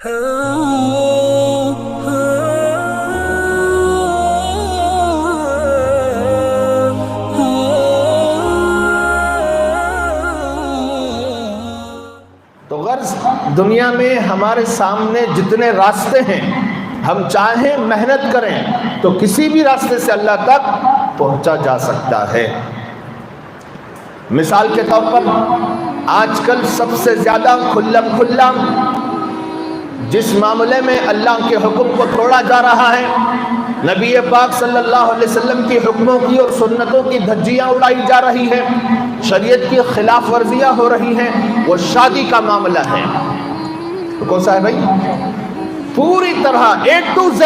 تو غرض دنیا میں ہمارے سامنے جتنے راستے ہیں، ہم چاہیں محنت کریں تو کسی بھی راستے سے اللہ تک پہنچا جا سکتا ہے۔ مثال کے طور پر آج کل سب سے زیادہ کھلا جس معاملے میں اللہ کے حکم کو توڑا جا رہا ہے، نبی پاک صلی اللہ علیہ وسلم کی حکموں کی اور سنتوں کی دھجیاں اڑائی جا رہی ہیں، شریعت کی خلاف ورزیاں ہو رہی ہیں، وہ شادی کا معاملہ ہے۔ تو کون سا ہے بھائی؟ پوری طرح A to Z،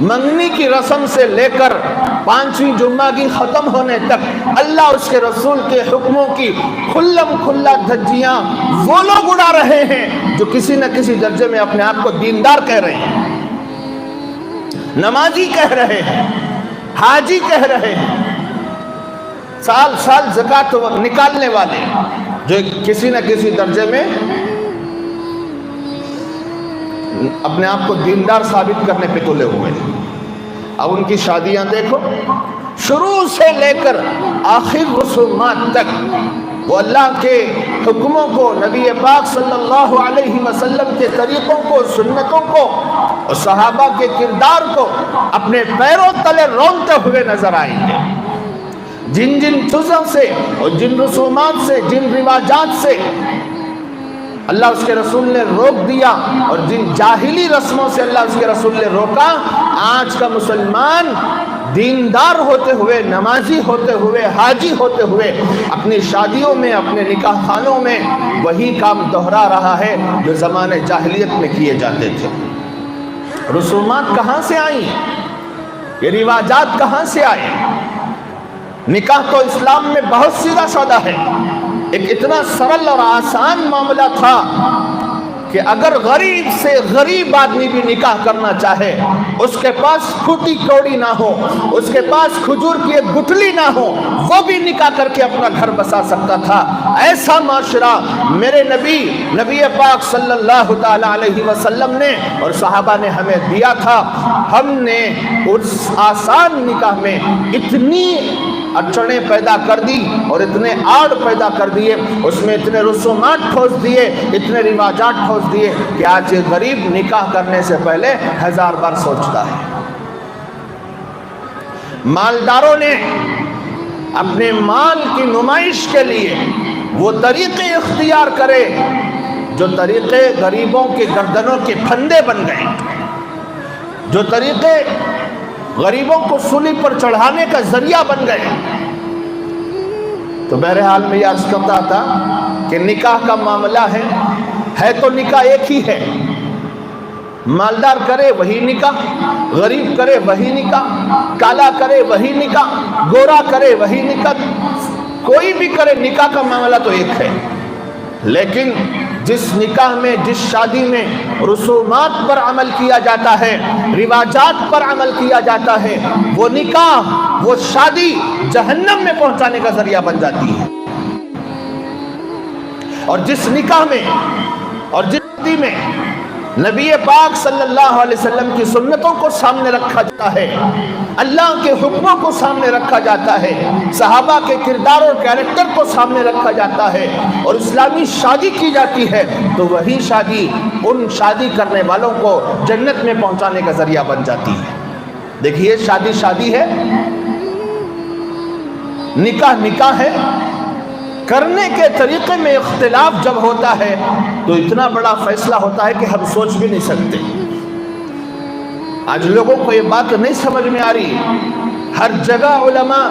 منگنی کی رسم سے لے کر 5ویں جمعہ کی ختم ہونے تک اللہ اس کے رسول کے حکموں کی کھلا دھجیاں وہ لوگ اڑا رہے ہیں جو کسی نہ کسی درجے میں اپنے آپ کو دیندار کہہ رہے ہیں، نمازی کہہ رہے ہیں، حاجی کہہ رہے ہیں، سال سال زکوٰۃ نکالنے والے، جو کسی نہ کسی درجے میں اپنے آپ کو دیندار ثابت کرنے پہ تلے ہوئے ہیں۔ اب ان کی شادیاں دیکھو، شروع سے لے کر آخر رسومات تک وہ اللہ کے حکموں کو، نبی پاک صلی اللہ علیہ وسلم کے طریقوں کو، سنتوں کو اور صحابہ کے کردار کو اپنے پیروں تلے رونتے ہوئے نظر آئیں گے۔ جن چیزوں سے اور جن رسومات سے، جن رواجات سے اللہ اس کے رسول نے روک دیا اور جن جاہلی رسموں سے اللہ اس کے رسول نے روکا، آج کا مسلمان دیندار ہوتے ہوئے، نمازی ہوتے ہوئے، حاجی ہوتے ہوئے اپنی شادیوں میں، اپنے نکاح خانوں میں وہی کام دہرا رہا ہے جو زمانے جاہلیت میں کیے جاتے تھے۔ رسومات کہاں سے آئیں؟ یہ رواجات کہاں سے آئے؟ نکاح تو اسلام میں بہت سیدھا سادہ ہے، ایک اتنا سرل اور آسان معاملہ تھا کہ اگر غریب سے غریب آدمی بھی نکاح کرنا چاہے، اس کے پاس پھوٹی کوڑی نہ ہو، اس کے پاس کھجور کی ایک گٹھلی نہ ہو، وہ بھی نکاح کر کے اپنا گھر بسا سکتا تھا۔ ایسا معاشرہ میرے نبی پاک صلی اللہ تعالیٰ علیہ وسلم نے اور صحابہ نے ہمیں دیا تھا۔ ہم نے اس آسان نکاح میں اتنی اڑچنیں پیدا کر دی اور اتنے آڑ پیدا کر دیے، اس میں اتنے رسومات ٹھوس دیے، اتنے رواجات ٹھوس دیے کہ آج یہ غریب نکاح کرنے سے پہلے 1000 بار سوچتا ہے۔ مالداروں نے اپنے مال کی نمائش کے لیے وہ طریقے اختیار کرے جو طریقے غریبوں کے گردنوں کے پھندے بن گئے، جو طریقے غریبوں کو سولی پر چڑھانے کا ذریعہ بن گئے۔ تو بہرحال میں یہ عرض کرتا تھا کہ نکاح کا معاملہ ہے تو نکاح ایک ہی ہے، مالدار کرے وہی نکاح، غریب کرے وہی نکاح، کالا کرے وہی نکاح، گورا کرے وہی نکاح، کوئی بھی کرے نکاح کا معاملہ تو ایک ہے۔ لیکن جس نکاح میں، جس شادی میں رسومات پر عمل کیا جاتا ہے، رواجات پر عمل کیا جاتا ہے، وہ نکاح، وہ شادی جہنم میں پہنچانے کا ذریعہ بن جاتی ہے۔ اور جس نکاح میں اور جس شادی میں نبی پاک صلی اللہ علیہ وسلم کی سنتوں کو سامنے رکھا جاتا ہے، اللہ کے حکموں کو سامنے رکھا جاتا ہے، صحابہ کے کردار اور کیریکٹر کو سامنے رکھا جاتا ہے اور اسلامی شادی کی جاتی ہے، تو وہی شادی ان شادی کرنے والوں کو جنت میں پہنچانے کا ذریعہ بن جاتی ہے۔ دیکھیے، شادی ہے، نکاح ہے، کرنے کے طریقے میں اختلاف جب ہوتا ہے تو اتنا بڑا فیصلہ ہوتا ہے کہ ہم سوچ بھی نہیں سکتے۔ آج لوگوں کو یہ بات نہیں سمجھ میں آ رہی، ہر جگہ علماء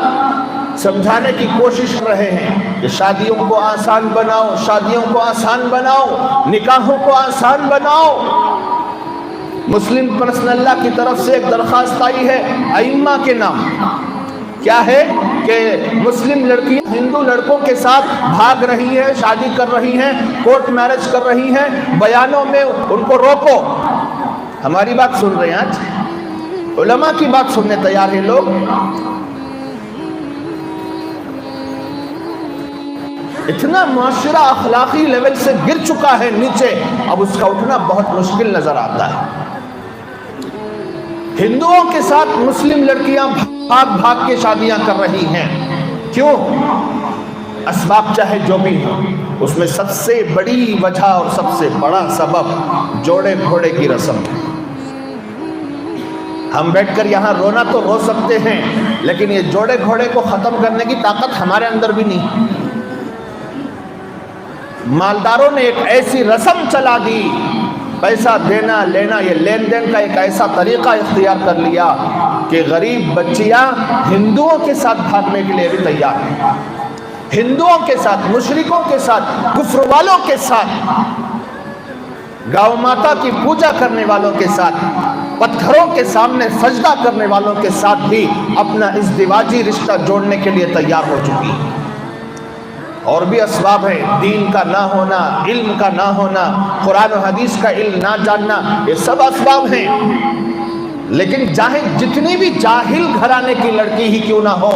سمجھانے کی کوشش کر رہے ہیں کہ شادیوں کو آسان بناؤ، شادیوں کو آسان بناؤ، نکاحوں کو آسان بناؤ۔ مسلم پرسنل لاء کی طرف سے ایک درخواست آئی ہے ائمہ کے نام، کیا ہے کہ مسلم لڑکیاں ہندو لڑکوں کے ساتھ بھاگ رہی ہیں، شادی کر رہی ہیں، کورٹ میرج کر رہی ہیں، بیانوں میں ان کو روکو۔ ہماری بات سن رہے ہیں، آج علماء کی بات سننے تیار ہیں لوگ۔ اتنا معاشرہ اخلاقی لیول سے گر چکا ہے نیچے، اب اس کا اٹھنا بہت مشکل نظر آتا ہے۔ ہندوؤں کے ساتھ مسلم لڑکیاں بھاگ بھاگ کے شادیاں کر رہی ہیں، کیوں؟ اسباب چاہے جو بھی ہو، اس میں سب سے بڑی وجہ اور سب سے بڑا سبب جوڑے گھوڑے کی رسم ہے۔ ہم بیٹھ کر یہاں رونا تو رو سکتے ہیں، لیکن یہ جوڑے گھوڑے کو ختم کرنے کی طاقت ہمارے اندر بھی نہیں۔ مالداروں نے ایک ایسی رسم چلا دی، پیسہ دینا لینا، یہ لین دین کا ایک ایسا طریقہ اختیار کر لیا کہ غریب بچیاں ہندوؤں کے ساتھ بھاگنے کے لیے بھی تیار ہیں، ہندوؤں کے ساتھ، مشرکوں کے ساتھ، کفر والوں کے ساتھ، گاؤ ماتا کی پوجا کرنے والوں کے ساتھ، پتھروں کے سامنے سجدہ کرنے والوں کے ساتھ بھی اپنا ازدواجی رشتہ جوڑنے کے لیے تیار ہو چکی ہے۔ اور بھی اسباب ہیں، دین کا نہ ہونا، علم کا نہ ہونا، قرآن و حدیث کا علم نہ جاننا، یہ سب اسباب ہیں۔ لیکن چاہے جتنی بھی جاہل گھرانے کی لڑکی ہی کیوں نہ ہو،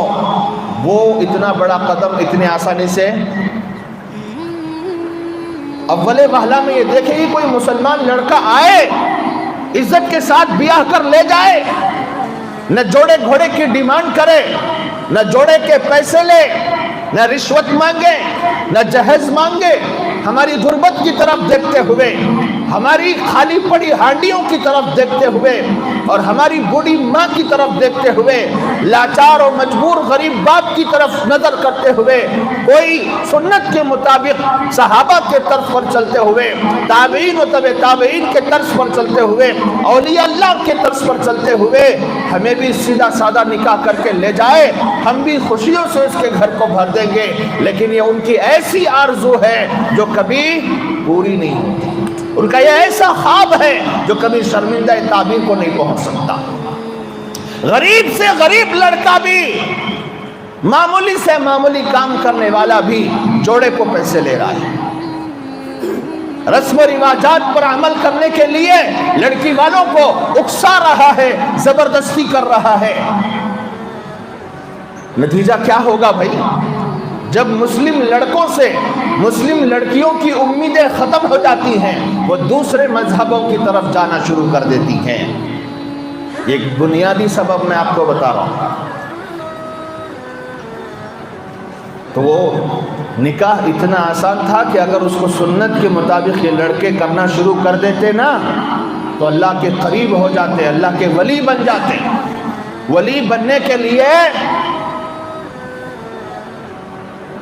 وہ اتنا بڑا قدم اتنے آسانی سے اول وہلہ میں یہ دیکھے گی کوئی مسلمان لڑکا آئے، عزت کے ساتھ بیاہ کر لے جائے، نہ جوڑے گھوڑے کی ڈیمانڈ کرے، نہ جوڑے کے پیسے لے، نہ رشوت مانگے، نہ جہیز مانگے، ہماری غربت کی طرف دیکھتے ہوئے، ہماری خالی پڑی ہانڈیوں کی طرف دیکھتے ہوئے، اور ہماری بوڑھی ماں کی طرف دیکھتے ہوئے، لاچار اور مجبور غریب باپ کی طرف نظر کرتے ہوئے، کوئی سنت کے مطابق صحابہ کے طرز پر چلتے ہوئے، تابعین و تبع تابعین کے طرز پر چلتے ہوئے، اولیاء اللہ کے طرز پر چلتے ہوئے ہمیں بھی سیدھا سادہ نکاح کر کے لے جائے، ہم بھی خوشیوں سے اس کے گھر کو بھر دیں گے، لیکن یہ ان کی ایسی آرزو ہے جو کبھی پوری نہیں ہوتی، ان کا یہ ایسا خواب ہے جو کبھی شرمندہ تعبیر کو نہیں پہنچ سکتا۔ غریب سے غریب لڑکا بھی، معمولی سے معمولی کام کرنے والا بھی جوڑے کو پیسے لے رہا ہے، رسم و رواجات پر عمل کرنے کے لیے لڑکی والوں کو اکسا رہا ہے، زبردستی کر رہا ہے۔ نتیجہ کیا ہوگا بھائی؟ جب مسلم لڑکوں سے مسلم لڑکیوں کی امیدیں ختم ہو جاتی ہیں، وہ دوسرے مذہبوں کی طرف جانا شروع کر دیتی ہیں۔ ایک بنیادی سبب میں آپ کو بتا رہا ہوں۔ تو وہ نکاح اتنا آسان تھا کہ اگر اس کو سنت کے مطابق یہ لڑکے کرنا شروع کر دیتے نا، تو اللہ کے قریب ہو جاتے، اللہ کے ولی بن جاتے۔ ولی بننے کے لیے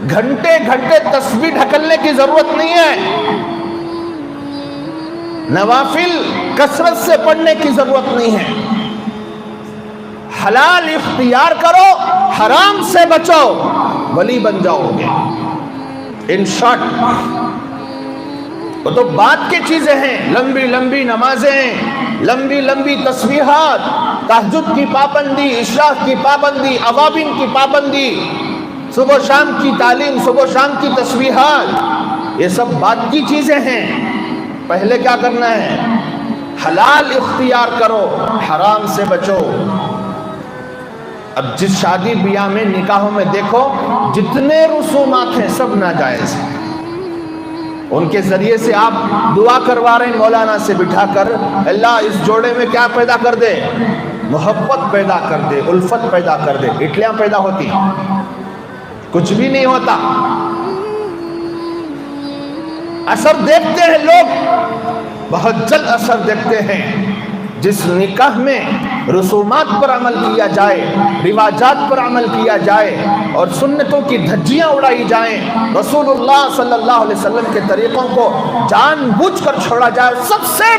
گھنٹے گھنٹے تسبیح ڈھکلنے کی ضرورت نہیں ہے، نوافل کثرت سے پڑھنے کی ضرورت نہیں ہے، حلال اختیار کرو، حرام سے بچو، ولی بن جاؤ گے۔ ان شارٹ وہ تو بات کی چیزیں ہیں، لمبی لمبی نمازیں، لمبی لمبی تسبیحات، تہجد کی پابندی، اشراق کی پابندی، اوابین کی پابندی، صبح شام کی تعلیم، صبح شام کی تسبیحات، یہ سب بات کی چیزیں ہیں۔ پہلے کیا کرنا ہے؟ حلال اختیار کرو، حرام سے بچو۔ اب جس شادی بیاہ میں، نکاحوں میں دیکھو جتنے رسومات ہیں سب ناجائز ہیں۔ ان کے ذریعے سے آپ دعا کروا رہے ہیں مولانا سے بٹھا کر، اللہ اس جوڑے میں کیا پیدا کر دے؟ محبت پیدا کر دے، الفت پیدا کر دے۔ اٹلیاں پیدا ہوتی ہیں، کچھ بھی نہیں ہوتا۔ اثر دیکھتے ہیں لوگ، بہت جلد اثر دیکھتے ہیں۔ جس نکاح میں رسومات پر عمل کیا جائے، رواجات پر عمل کیا جائے اور سنتوں کی دھجیاں اڑائی جائیں، رسول اللہ صلی اللہ علیہ وسلم کے طریقوں کو جان بوجھ کر چھوڑا جائے، سب سے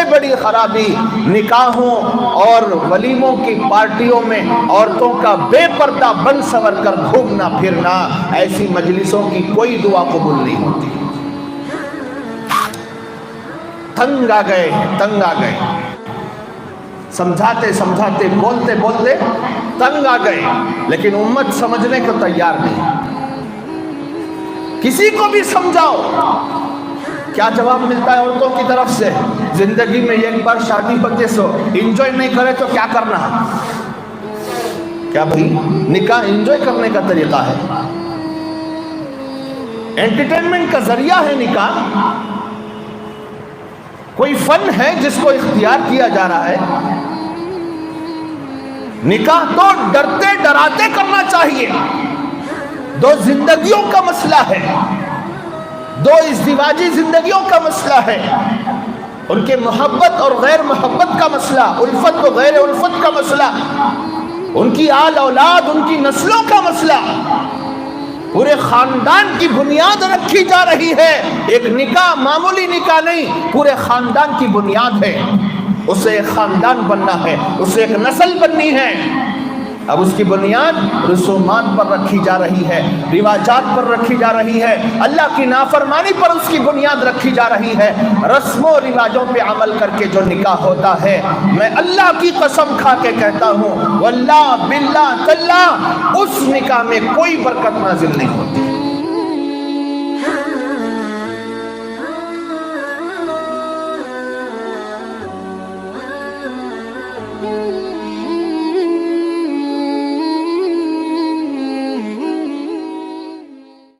بڑی خرابی نکاحوں اور ولیموں کی پارٹیوں میں عورتوں کا بے پردہ بن سور کر گھومنا پھرنا، ایسی مجلسوں کی کوئی دعا قبول نہیں ہوتی۔ تنگ آ گئے، سمجھاتے سمجھاتے، بولتے بولتے تنگ آ گئے، لیکن امت سمجھنے کو تیار نہیں۔ کسی کو بھی سمجھاؤ، کیا جواب ملتا ہے عورتوں کی طرف سے؟ زندگی میں ایک بار شادی ہوتے سو انجوائے نہیں کرے تو کیا کرنا؟ کیا بھائی نکاح انجوائے کرنے کا طریقہ ہے؟ انٹرٹینمنٹ کا ذریعہ ہے نکاح، کوئی فن ہے جس کو اختیار کیا جا رہا ہے۔ نکاح تو ڈرتے ڈراتے کرنا چاہیے۔ دو زندگیوں کا مسئلہ ہے، دو ازدواجی زندگیوں کا مسئلہ ہے، ان کے محبت اور غیر محبت کا مسئلہ، الفت و غیر الفت کا مسئلہ، ان کی آل اولاد، ان کی نسلوں کا مسئلہ، پورے خاندان کی بنیاد رکھی جا رہی ہے۔ ایک نکاح معمولی نکاح نہیں، پورے خاندان کی بنیاد ہے۔ اسے ایک خاندان بننا ہے، اسے ایک نسل بننی ہے۔ اب اس کی بنیاد رسومات پر رکھی جا رہی ہے، رواجات پر رکھی جا رہی ہے، اللہ کی نافرمانی پر اس کی بنیاد رکھی جا رہی ہے۔ رسم و رواجوں پہ عمل کر کے جو نکاح ہوتا ہے، میں اللہ کی قسم کھا کے کہتا ہوں، واللہ باللہ تاللہ، اس نکاح میں کوئی برکت نازل نہیں ہوتی۔ Mm-hmm.